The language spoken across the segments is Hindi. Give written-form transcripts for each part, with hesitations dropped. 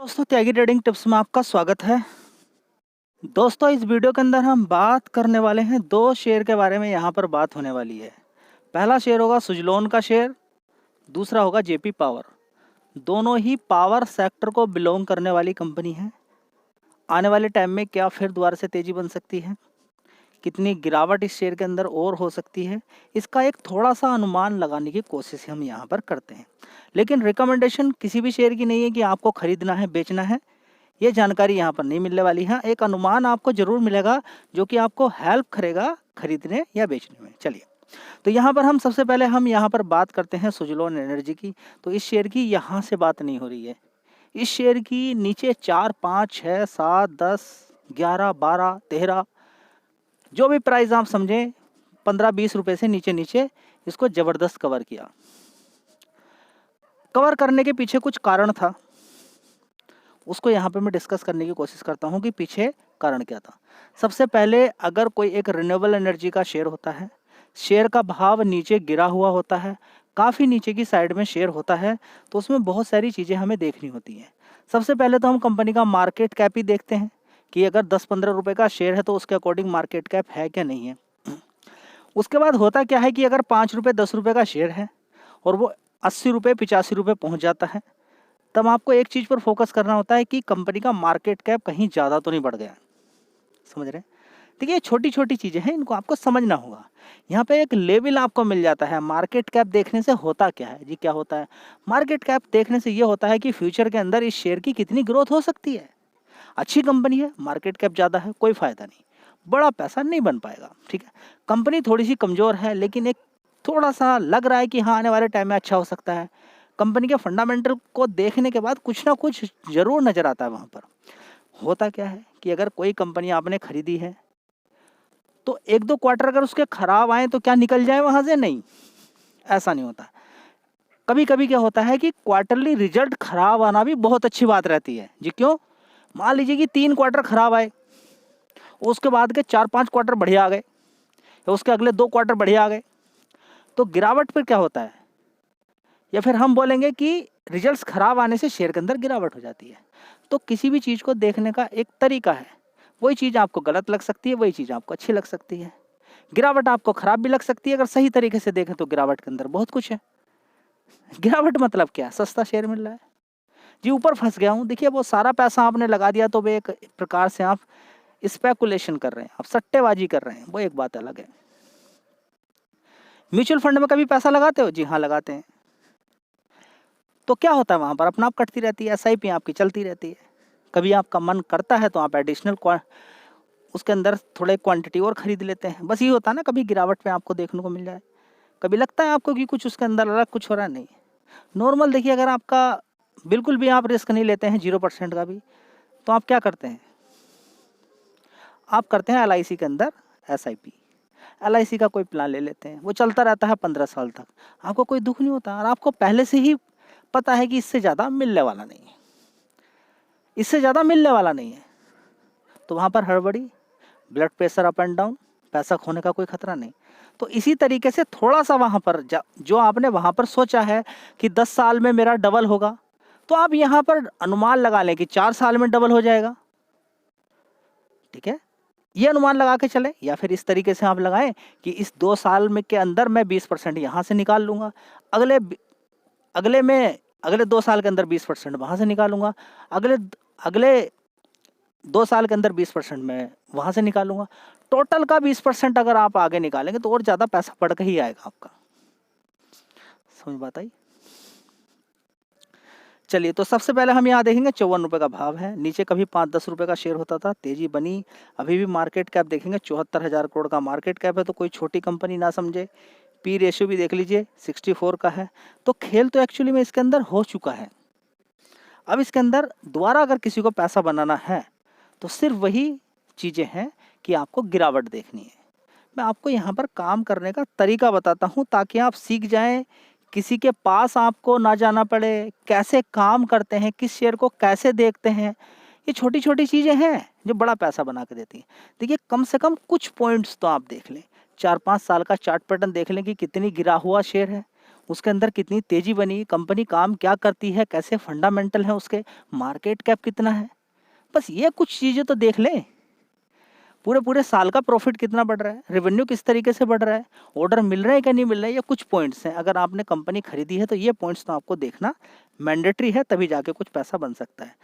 दोस्तों, त्यागी ट्रेडिंग टिप्स में आपका स्वागत है। दोस्तों, इस वीडियो के अंदर हम बात करने वाले हैं दो शेयर के बारे में। यहाँ पर बात होने वाली है। पहला शेयर होगा सुजलोन का शेयर, दूसरा होगा जेपी पावर। दोनों ही पावर सेक्टर को बिलोंग करने वाली कंपनी है। आने वाले टाइम में क्या फिर दोबारा से तेजी बन सकती है, कितनी गिरावट इस शेयर के अंदर और हो सकती है, इसका एक थोड़ा सा अनुमान लगाने की कोशिश हम यहाँ पर करते हैं। लेकिन रिकमेंडेशन किसी भी शेयर की नहीं है कि आपको खरीदना है, बेचना है। ये जानकारी यहाँ पर नहीं मिलने वाली है। एक अनुमान आपको जरूर मिलेगा जो कि आपको हेल्प करेगा खरीदने या बेचने में। चलिए, तो यहाँ पर हम सबसे पहले यहाँ पर बात करते हैं सुजलोन एनर्जी की। तो इस शेयर की यहाँ से बात नहीं हो रही है। इस शेयर की नीचे 4, 5, 6, 7, 10, 11, 12, 13 जो भी प्राइस आप समझें, 15-20 रुपए से नीचे नीचे इसको जबरदस्त कवर किया। कवर करने के पीछे कुछ कारण था, उसको यहाँ पे मैं डिस्कस करने की कोशिश करता हूँ कि पीछे कारण क्या था। सबसे पहले, अगर कोई एक रिन्यूएबल एनर्जी का शेयर होता है, शेयर का भाव नीचे गिरा हुआ होता है, काफ़ी नीचे की साइड में शेयर होता है, तो उसमें बहुत सारी चीज़ें हमें देखनी होती हैं। सबसे पहले तो हम कंपनी का मार्केट कैप ही देखते हैं कि अगर 10-15 रुपये का शेयर है तो उसके अकॉर्डिंग मार्केट कैप है क्या नहीं है। उसके बाद होता क्या है कि अगर 5 रुपये 10 रुपये का शेयर है और वो 80 रुपये 85 रुपये पहुँच जाता है, तब आपको एक चीज़ पर फोकस करना होता है कि कंपनी का मार्केट कैप कहीं ज़्यादा तो नहीं बढ़ गया। समझ रहे हैं? देखिए, ये छोटी छोटी चीज़ें हैं, इनको आपको समझना होगा। यहाँ पे एक लेवल आपको मिल जाता है। मार्केट कैप देखने से होता क्या है जी, क्या होता है? मार्केट कैप देखने से ये होता है कि फ्यूचर के अंदर इस शेयर की कितनी ग्रोथ हो सकती है। अच्छी कंपनी है, मार्केट कैप ज़्यादा है, कोई फ़ायदा नहीं, बड़ा पैसा नहीं बन पाएगा। ठीक है, कंपनी थोड़ी सी कमज़ोर है, लेकिन एक थोड़ा सा लग रहा है कि हाँ, आने वाले टाइम में अच्छा हो सकता है। कंपनी के फंडामेंटल को देखने के बाद कुछ ना कुछ ज़रूर नज़र आता है वहाँ पर। होता क्या है कि अगर कोई कंपनी आपने खरीदी है तो 1-2 क्वार्टर अगर उसके खराब आए तो क्या निकल जाए वहाँ से? नहीं, ऐसा नहीं होता। कभी कभी क्या होता है कि क्वार्टरली रिजल्ट खराब आना भी बहुत अच्छी बात रहती है जी। क्यों? मान लीजिए कि 3 क्वार्टर खराब आए, उसके बाद के 4-5 क्वार्टर बढ़िया आ गए, या उसके अगले 2 क्वार्टर बढ़िया आ गए, तो गिरावट पर क्या होता है, या फिर हम बोलेंगे कि रिजल्ट्स खराब आने से शेयर के अंदर गिरावट हो जाती है। तो किसी भी चीज़ को देखने का एक तरीका है। वही चीज़ आपको गलत लग सकती है, वही चीज़ आपको अच्छी लग सकती है। गिरावट आपको खराब भी लग सकती है। अगर सही तरीके से देखें तो गिरावट के अंदर बहुत कुछ है। गिरावट मतलब क्या? सस्ता शेयर मिल रहा है जी, ऊपर फंस गया हूँ। देखिए, वो सारा पैसा आपने लगा दिया तो वो एक प्रकार से आप स्पेकुलेशन कर रहे हैं, आप सट्टेबाजी कर रहे हैं, वो एक बात अलग है। म्यूचुअल फंड में कभी पैसा लगाते हो? जी हाँ, लगाते हैं। तो क्या होता है वहाँ पर? अपना आप कटती रहती है, एसआईपी आपकी चलती रहती है। कभी आपका मन करता है तो आप एडिशनल उसके अंदर थोड़े क्वांटिटी और खरीद लेते हैं। बस ये होता है ना, कभी गिरावट में आपको देखने को मिल जाए, कभी लगता है आपको कि कुछ उसके अंदर अलग कुछ हो रहा है। नहीं, नॉर्मल देखिए, अगर आपका बिल्कुल भी आप रिस्क नहीं लेते हैं, 0% का भी, तो आप क्या करते हैं? आप करते हैं एलआईसी के अंदर एसआईपी। एलआईसी का कोई प्लान ले लेते हैं, वो चलता रहता है 15 साल तक, आपको कोई दुख नहीं होता, और आपको पहले से ही पता है कि इससे ज़्यादा मिलने वाला नहीं है, इससे ज़्यादा मिलने वाला नहीं है। तो वहाँ पर हड़बड़ी, blood pressure up and down, पैसा खोने का कोई खतरा नहीं। तो इसी तरीके से थोड़ा सा वहाँ पर जो आपने वहाँ पर सोचा है कि 10 साल में मेरा डबल होगा, तो आप यहाँ पर अनुमान लगा लें कि 4 साल में डबल हो जाएगा। ठीक है, ये अनुमान लगा के चलें, या फिर इस तरीके से आप लगाएं कि इस 2 साल में के अंदर मैं 20% यहाँ से निकाल लूँगा, अगले अगले 2 साल के अंदर 20% वहाँ से निकालूंगा, अगले अगले 2 साल के अंदर 20% मैं वहाँ से निकालूंगा। टोटल का 20% अगर आप आगे निकालेंगे तो और ज़्यादा पैसा बढ़ के ही आएगा आपका। समझ बात आई? चलिए, तो सबसे पहले हम यहाँ देखेंगे 54 रुपये का भाव है। नीचे कभी 5-10 रुपये का शेयर होता था, तेजी बनी। अभी भी मार्केट कैप देखेंगे, 74,000 करोड़ का मार्केट कैप है, तो कोई छोटी कंपनी ना समझे। पी रेशियो भी देख लीजिए, 64 का है। तो खेल तो एक्चुअली में इसके अंदर हो चुका है। अब इसके अंदर दोबारा अगर किसी को पैसा बनाना है तो सिर्फ वही चीज़ें हैं कि आपको गिरावट देखनी है। मैं आपको यहाँ पर काम करने का तरीका बताता हूँ ताकि आप सीख जाएं, किसी के पास आपको ना जाना पड़े, कैसे काम करते हैं, किस शेयर को कैसे देखते हैं। ये छोटी छोटी चीज़ें हैं जो बड़ा पैसा बना के देती हैं। देखिए, कम से कम कुछ पॉइंट्स तो आप देख लें, 4-5 साल का चार्ट पैटर्न देख लें कि कितनी गिरा हुआ शेयर है, उसके अंदर कितनी तेजी बनी, कंपनी काम क्या करती है, कैसे फंडामेंटल है उसके, मार्केट कैप कितना है, बस ये कुछ चीजें तो देख लें। पूरे पूरे साल का प्रॉफिट कितना बढ़ रहा है, रेवेन्यू किस तरीके से बढ़ रहा है, ऑर्डर मिल रहे हैं क्या नहीं मिल रहे हैं, ये कुछ पॉइंट्स हैं। अगर आपने कंपनी खरीदी है तो ये पॉइंट्स तो आपको देखना मैंडेटरी है, तभी जाके कुछ पैसा बन सकता है।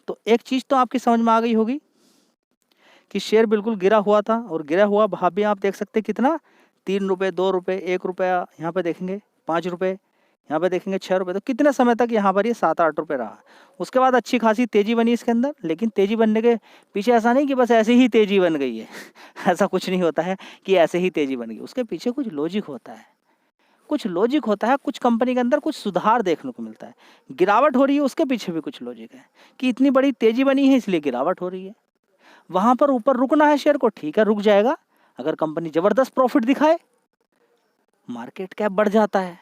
तो एक चीज तो आपकी समझ में आ गई होगी कि शेयर बिल्कुल गिरा हुआ था, और गिरा हुआ भाव भी आप देख सकते हैं कितना, 3 रुपये, 2 रुपये, 1 रुपया, यहाँ पे देखेंगे 5 रुपये, यहाँ पे देखेंगे 6 रुपये। तो कितने समय तक यहाँ पर ये 7-8 रुपये रहा। उसके बाद अच्छी खासी तेजी बनी इसके अंदर, लेकिन तेजी बनने के पीछे ऐसा नहीं कि बस ऐसे ही तेजी बन गई है ऐसा कुछ नहीं होता है कि ऐसे ही तेजी बन गई, उसके पीछे कुछ लॉजिक होता है, कुछ लॉजिक होता है, कुछ कंपनी के अंदर कुछ सुधार देखने को मिलता है। गिरावट हो रही है उसके पीछे भी कुछ लॉजिक है कि इतनी बड़ी तेजी बनी है इसलिए गिरावट हो रही है। वहां पर ऊपर रुकना है शेयर को, ठीक है रुक जाएगा। अगर कंपनी जबरदस्त प्रॉफिट दिखाए, मार्केट कैप बढ़ जाता है,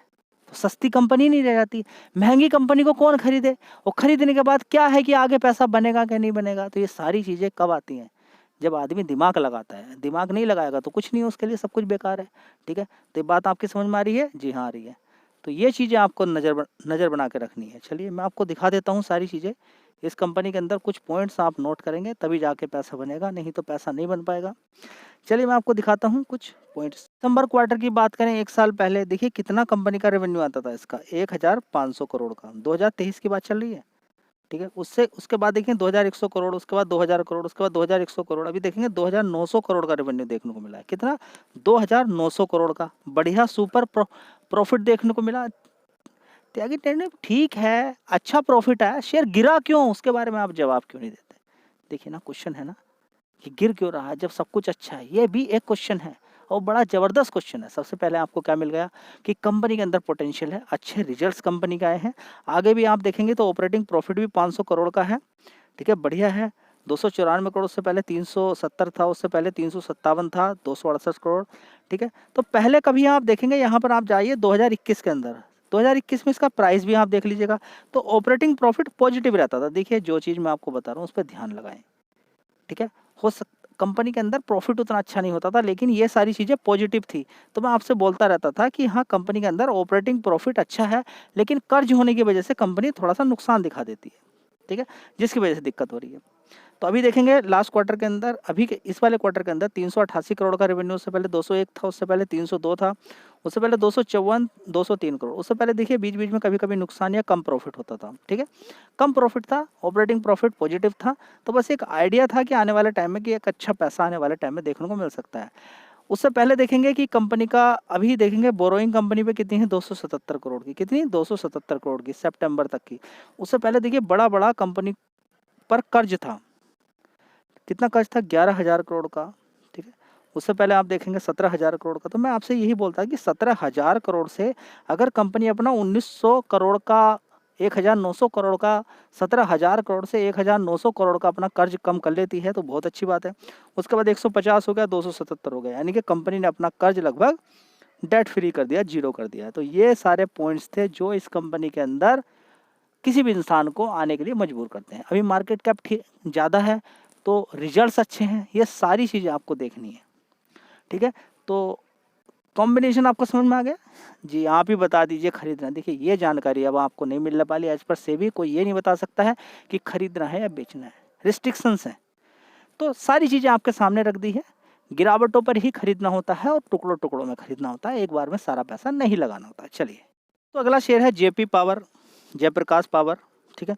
तो सस्ती कंपनी नहीं रह जाती। महंगी कंपनी को कौन खरीदे, और खरीदने के बाद क्या है कि आगे पैसा बनेगा कि नहीं बनेगा। तो ये सारी चीजें कब आती हैं, जब आदमी दिमाग लगाता है। दिमाग नहीं लगाएगा तो कुछ नहीं, उसके लिए सब कुछ बेकार है। ठीक है, तो ये बात आपकी समझ में आ रही है? जी हाँ आ रही है। तो ये चीजें आपको नजर बना के रखनी है। चलिए मैं आपको दिखा देता हूँ सारी चीजें। इस कंपनी के अंदर कुछ पॉइंट्स आप नोट करेंगे तभी जाके पैसा बनेगा, नहीं तो पैसा नहीं बन पाएगा। चलिए मैं आपको दिखाता हूँ कुछ पॉइंट्स। दिसंबर क्वार्टर की बात करें, एक साल पहले देखिए कितना कंपनी का रेवेन्यू आता था इसका, 1500 करोड़ का। 2023 की बात चल रही है, ठीक है। उसके बाद देखिए 2100 करोड़, उसके बाद 2000 करोड़, उसके बाद 2100 करोड़, अभी देखेंगे 2900 करोड़ का रेवेन्यू देखने को मिला है। कितना? 2900 करोड़ का बढ़िया सुपर प्रॉफिट देखने को मिला। त्यागी टेंडर ठीक है, अच्छा प्रॉफिट है, शेयर गिरा क्यों, उसके बारे में आप जवाब क्यों नहीं देते? देखिए ना, क्वेश्चन है ना कि गिर क्यों रहा है जब सब कुछ अच्छा है, ये भी एक क्वेश्चन है और बड़ा जबरदस्त क्वेश्चन है। सबसे पहले आपको क्या मिल गया कि कंपनी के अंदर पोटेंशियल है, अच्छे रिजल्ट्स कंपनी का आए हैं। आगे भी आप देखेंगे तो ऑपरेटिंग प्रॉफिट भी 500 करोड़ का है, ठीक है, बढ़िया है। 294 करोड़, उससे पहले 370 था, उससे पहले 357 था, 268 करोड़, ठीक है। तो पहले कभी आप देखेंगे, यहाँ पर आप जाइए 2021 के अंदर, 2021 में इसका प्राइस भी आप देख लीजिएगा, तो ऑपरेटिंग प्रॉफिट पॉजिटिव रहता था। देखिए जो चीज़ मैं आपको बता रहा हूँ उस पर ध्यान लगाएं, ठीक है। कंपनी के अंदर प्रॉफिट उतना अच्छा नहीं होता था, लेकिन ये सारी चीज़ें पॉजिटिव थी। तो मैं आपसे बोलता रहता था कि हाँ कंपनी के अंदर ऑपरेटिंग प्रॉफिट अच्छा है, लेकिन कर्ज होने की वजह से कंपनी थोड़ा सा नुकसान दिखा देती है, ठीक है, जिसकी वजह से दिक्कत हो रही है। तो अभी देखेंगे लास्ट क्वार्टर के अंदर, अभी के इस वाले क्वार्टर के अंदर 388 करोड़ का रेवेन्यू, उससे पहले 201 था, उससे पहले 302 था, उससे पहले 254, 203 करोड़, उससे पहले देखिए बीच बीच में कभी कभी नुकसान या कम प्रॉफिट होता था, ठीक है, कम प्रॉफिट था, ऑपरेटिंग प्रॉफिट पॉजिटिव था। तो बस एक आइडिया था कि आने वाले टाइम में कि एक अच्छा पैसा आने वाले टाइम में देखने को मिल सकता है। उससे पहले देखेंगे कि कंपनी का, अभी देखेंगे बोरोइंग कंपनी पे कितनी है, 277 करोड़ की, कितनी 277 करोड़ की सितंबर तक की। उससे पहले देखिए बड़ा बड़ा कंपनी पर कर्ज था, कितना कर्ज था, 11,000 करोड़ का, ठीक है। उससे पहले आप देखेंगे 17,000 करोड़ का। तो मैं आपसे यही बोलता कि 17,000 करोड़ से अगर कंपनी अपना 1900 करोड़ का, 1,900 करोड़ का, 17,000 करोड़ से 1,900 करोड़ का अपना कर्ज कम कर लेती है तो बहुत अच्छी बात है। उसके बाद 150 हो गया, 277 हो गया, यानी कि कंपनी ने अपना कर्ज लगभग डेट फ्री कर दिया, जीरो कर दिया। तो ये सारे पॉइंट्स थे जो इस कंपनी के अंदर किसी भी इंसान को आने के लिए मजबूर करते हैं। अभी मार्केट कैप ज़्यादा है तो रिजल्ट्स अच्छे हैं, ये सारी चीज़ें आपको देखनी है, ठीक है। तो कॉम्बिनेशन आपको समझ में आ गया? जी आप ही बता दीजिए खरीदना। देखिए ये जानकारी अब आपको नहीं मिलने वाली, एज पर सेबी कोई ये नहीं बता सकता है कि खरीदना है या बेचना है, रिस्ट्रिक्शंस हैं। तो सारी चीज़ें आपके सामने रख दी है। गिरावटों पर ही खरीदना होता है और टुकड़ों टुकड़ों में खरीदना होता है, एक बार में सारा पैसा नहीं लगाना होता है। चलिए, तो अगला शेयर है जेपी पावर, जयप्रकाश पावर, ठीक है।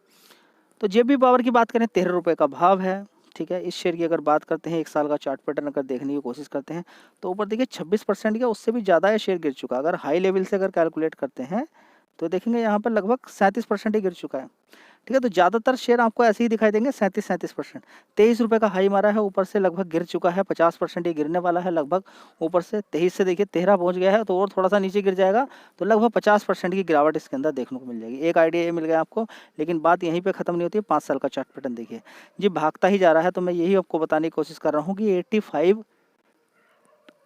तो जेपी पावर की बात करें, 13 रुपये का भाव है, ठीक है। इस शेयर की अगर बात करते हैं, एक साल का चार्ट पैटर्न अगर देखने की कोशिश करते हैं तो ऊपर देखिए 26% का, उससे भी ज़्यादा ये शेयर गिर चुका है। अगर हाई लेवल से अगर कैलकुलेट करते हैं तो देखेंगे यहाँ पर लगभग 37% ही गिर चुका है, ठीक है। तो ज़्यादातर शेयर आपको ऐसे ही दिखाई देंगे, 37%। 23 रुपये का हाई मारा है, ऊपर से लगभग गिर चुका है, 50% ही गिरने वाला है लगभग। ऊपर से 23 से देखिए 13 पहुंच गया है, तो और थोड़ा सा नीचे गिर जाएगा तो लगभग 50% की गिरावट इसके अंदर देखने को मिल जाएगी। एक आइडिया ये मिल गया आपको, लेकिन बात यहीं पर खत्म नहीं होती है। 5 साल का चार्ट पैटर्न देखिए जी, भागता ही जा रहा है। तो मैं यही आपको बताने की कोशिश कर रहा हूँ कि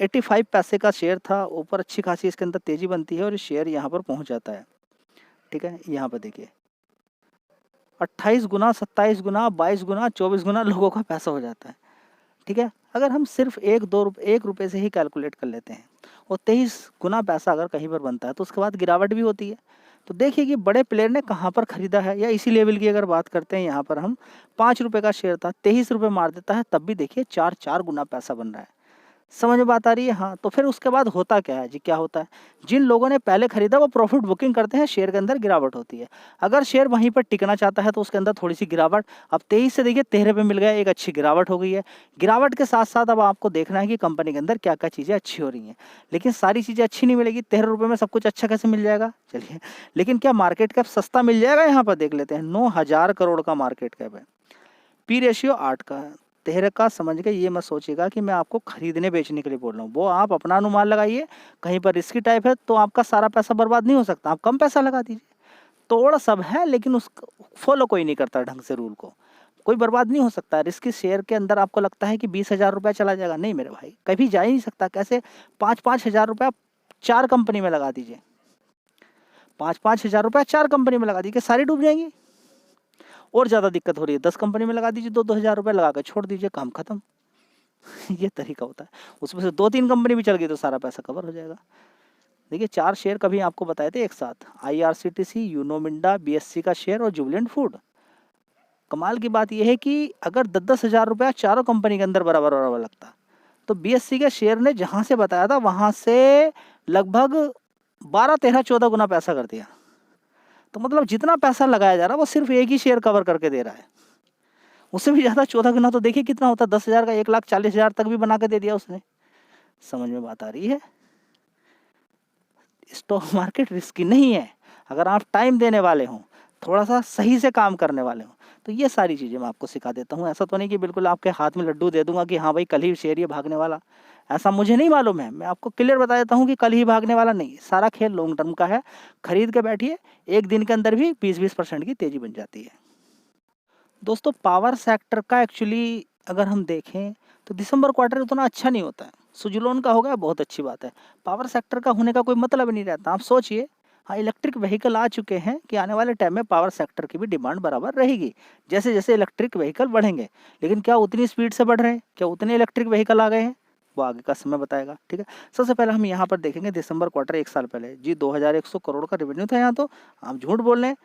85 पैसे का शेयर था, ऊपर अच्छी खासी इसके अंदर तेजी बनती है और शेयर यहाँ पर पहुँच जाता है, ठीक है। यहाँ पर देखिए 28 गुना, 27 गुना, 22 गुना, 24 गुना लोगों का पैसा हो जाता है, ठीक है। अगर हम सिर्फ 1 रुपये से ही कैलकुलेट कर लेते हैं, और 23 गुना पैसा अगर कहीं पर बनता है तो उसके बाद गिरावट भी होती है। तो देखिए कि बड़े प्लेयर ने कहाँ पर खरीदा है, या इसी लेवल की अगर बात करते हैं, यहाँ पर हम 5 रुपये का शेयर था, 23 रुपये मार देता है, तब भी देखिए 4 गुना पैसा बन रहा है। समझ में बात आ रही है? हाँ, तो फिर उसके बाद होता क्या है जी, क्या होता है, जिन लोगों ने पहले खरीदा वो प्रॉफिट बुकिंग करते हैं, शेयर के अंदर गिरावट होती है। अगर शेयर वहीं पर टिकना चाहता है तो उसके अंदर थोड़ी सी गिरावट, अब 23 से देखिए 13 पे मिल गया, एक अच्छी गिरावट हो गई है। गिरावट के साथ साथ अब आपको देखना है कि कंपनी के अंदर क्या क्या चीज़ें अच्छी हो रही हैं, लेकिन सारी चीज़ें अच्छी नहीं मिलेगी। 13 रुपये में सब कुछ अच्छा कैसे मिल जाएगा? चलिए, लेकिन क्या मार्केट कैप सस्ता मिल जाएगा? यहाँ पर देख लेते हैं, 9,000 करोड़ का मार्केट कैप है, पी रेशियो 8 का है। 13 का समझ के ये मत सोचिएगा कि मैं आपको खरीदने बेचने के लिए बोल रहा हूँ, वो आप अपना अनुमान लगाइए। कहीं पर रिस्की टाइप है तो आपका सारा पैसा बर्बाद नहीं हो सकता, आप कम पैसा लगा दीजिए। तोड़ सब है लेकिन उसको फॉलो कोई नहीं करता ढंग से, रूल को कोई बर्बाद नहीं हो सकता। रिस्की शेयर के अंदर आपको लगता है कि 20,000 रुपया चला जाएगा, नहीं मेरे भाई, कभी जा ही नहीं सकता। कैसे? 5-5 हज़ार रुपया 4 कंपनी में लगा दीजिए, 5-5 हज़ार रुपया 4 कंपनी में लगा दीजिए, सारी डूब जाएंगी। और ज़्यादा दिक्कत हो रही है, 10 कंपनी में लगा दीजिए, 2-2 हज़ार रुपये लगा कर छोड़ दीजिए, काम खत्म। ये तरीका होता है। उसमें से 2-3 कंपनी भी चल गई तो सारा पैसा कवर हो जाएगा। देखिए 4 शेयर कभी आपको बताए थे एक साथ, IRCTC, यूनो मिंडा, BSC का शेयर और जुबिलेंट फूड। कमाल की बात यह है कि अगर 10-10 हज़ार रुपया चारों कंपनी के अंदर बराबर बराबर लगता, तो BSC के शेयर ने जहाँ से बताया था वहाँ से लगभग 12-13-14 गुना पैसा कर दिया। तो मतलब जितना पैसा लगाया जा रहा है वो सिर्फ एक ही शेयर कवर करके दे रहा है, उससे भी ज़्यादा 14 गुना तो देखिए कितना होता है, 10,000 का 1,40,000 तक भी बना के दे दिया उसने। समझ में बात आ रही है? स्टॉक मार्केट रिस्की नहीं है, अगर आप टाइम देने वाले हों, थोड़ा सा सही से काम करने वाले हों, तो ये सारी चीज़ें मैं आपको सिखा देता हूँ। ऐसा तो नहीं कि बिल्कुल आपके हाथ में लड्डू दे दूंगा कि हाँ भाई कल ही शेयर ये भागने वाला, ऐसा मुझे नहीं मालूम है। मैं आपको क्लियर बता देता हूँ कि कल ही भागने वाला नहीं, सारा खेल लॉन्ग टर्म का है। खरीद के बैठिए, एक दिन के अंदर भी 20-20% की तेज़ी बन जाती है। दोस्तों पावर सेक्टर का एक्चुअली अगर हम देखें तो दिसंबर क्वार्टर उतना अच्छा नहीं होता है। सुजुलोन का हो गया बहुत अच्छी बात है, पावर सेक्टर का होने का कोई मतलब नहीं रहता। आप सोचिए, हाँ इलेक्ट्रिक व्हीकल आ चुके हैं कि आने वाले टाइम में पावर सेक्टर की भी डिमांड बराबर रहेगी, जैसे जैसे इलेक्ट्रिक व्हीकल बढ़ेंगे। लेकिन क्या उतनी स्पीड से बढ़ रहे हैं? क्या उतने इलेक्ट्रिक व्हीकल आ गए हैं? वो आगे का समय बताएगा। ठीक है, सबसे पहले हम यहाँ पर देखेंगे दिसंबर क्वार्टर एक साल पहले जी, 2,100 करोड़ का रेवेन्यू था यहाँ। तो आप झूठ बोल रहे हैं,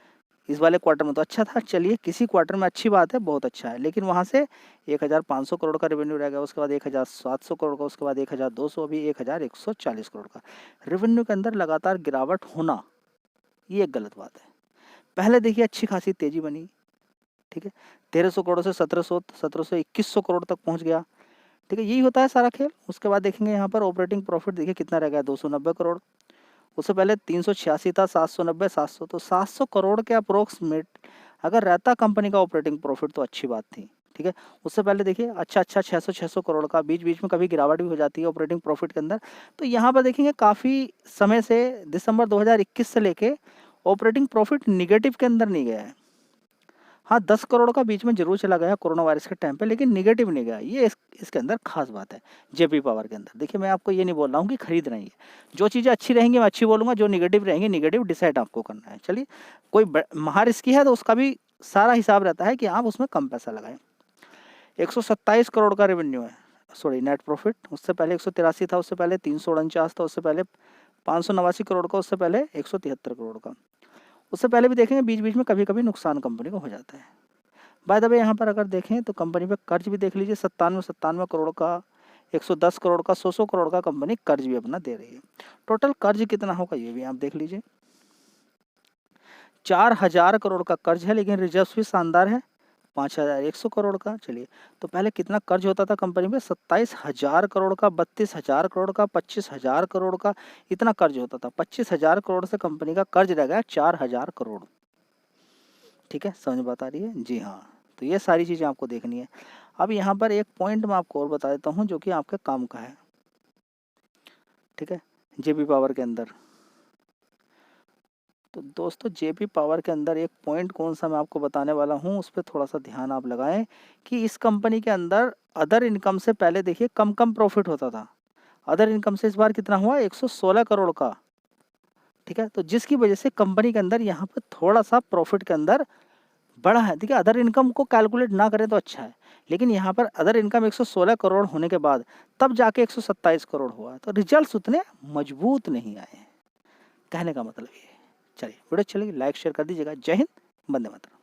इस वाले क्वार्टर में तो अच्छा था। चलिए किसी क्वार्टर में अच्छी बात है, बहुत अच्छा है, लेकिन वहाँ से 1,500 करोड़ का रेवेन्यू रह गया, उसके बाद 1,700 करोड़ का, उसके बाद 1,200, अभी 1,140 करोड़ का रेवेन्यू के अंदर लगातार गिरावट होना, ये एक गलत बात है। पहले देखिए अच्छी खासी तेजी बनी, ठीक है, 1,300 करोड़ से 1,721 करोड़ तक पहुँच गया। ठीक है, यही होता है सारा खेल। उसके बाद देखेंगे यहाँ पर ऑपरेटिंग प्रॉफिट देखिए कितना रह गया, 290 करोड़। उससे पहले 386 था, 790, 700, तो 700 करोड़ के अप्रोक्सीमेट अगर रहता कंपनी का ऑपरेटिंग प्रॉफिट तो अच्छी बात थी। ठीक है, उससे पहले देखिए अच्छा 600 करोड़ का, बीच बीच में कभी गिरावट भी हो जाती है ऑपरेटिंग प्रॉफिट के अंदर। तो यहाँ पर देखेंगे काफ़ी समय से दिसंबर 2021 से लेके ऑपरेटिंग प्रॉफिट निगेटिव के अंदर नहीं गया है। हाँ 10 करोड़ का बीच में जरूर चला गया कोरोना वायरस के टाइम पे, लेकिन निगेटिव नहीं गया। ये इसके अंदर खास बात है जेपी पावर के अंदर। देखिए मैं आपको ये नहीं बोल रहा हूँ कि खरीद रही है, जो चीज़ें अच्छी रहेंगी मैं अच्छी बोलूँगा, जो निगेटिव रहेंगी निगेटिव डिसाइड आपको करना है। चलिए, कोई महा रिस्की है तो उसका भी सारा हिसाब रहता है कि आप उसमें कम पैसा लगाएं। 127 करोड़ का रेवेन्यू है, सॉरी नेट प्रॉफिट। उससे पहले 183 था, उससे पहले 349 था, उससे पहले 589 करोड़ का, उससे पहले 173 करोड़ का। उससे पहले भी देखेंगे बीच बीच में कभी कभी नुकसान कंपनी को हो जाता है। बाय द वे यहाँ पर अगर देखें तो कंपनी पे कर्ज भी देख लीजिए, 97 करोड़ का, 110 करोड़ का, 100 करोड़ का कंपनी कर्ज भी अपना दे रही है। टोटल कर्ज कितना होगा ये भी आप देख लीजिए, 4,000 करोड़ का कर्ज है, लेकिन रिजर्व भी शानदार है 5,100 करोड़ का। चलिए, तो पहले कितना कर्ज होता था कंपनी में? 27,000 करोड़ का, 32,000 करोड़ का, 25,000 करोड़ का, इतना कर्ज होता था। 25,000 करोड़ से कंपनी का कर्ज रह गया 4,000 करोड़। ठीक है, समझ बात आ रही है? जी हाँ, तो ये सारी चीज़ें आपको देखनी है। अब यहाँ पर एक पॉइंट मैं आपको और बता देता हूँ जो कि आपके काम का है। ठीक है, जेपी पावर के अंदर, तो दोस्तों जेपी पावर के अंदर एक पॉइंट कौन सा मैं आपको बताने वाला हूँ, उस पर थोड़ा सा ध्यान आप लगाएं कि इस कंपनी के अंदर अदर इनकम से पहले देखिए कम कम प्रॉफिट होता था। अदर इनकम से इस बार कितना हुआ? 116 करोड़ का। ठीक है, तो जिसकी वजह से कंपनी के अंदर यहाँ पर थोड़ा सा प्रॉफिट के अंदर बड़ा है। देखिए अदर इनकम को कैलकुलेट ना करें तो अच्छा है, लेकिन यहाँ पर अदर इनकम 116 करोड़ होने के बाद तब जाके 127 करोड़ हुआ, तो रिजल्ट्स उतने मजबूत नहीं आए। कहने का मतलब ये है। चलिए वीडियो अच्छी लगी लाइक शेयर कर दीजिएगा। जय हिंद, वंदे मातरम।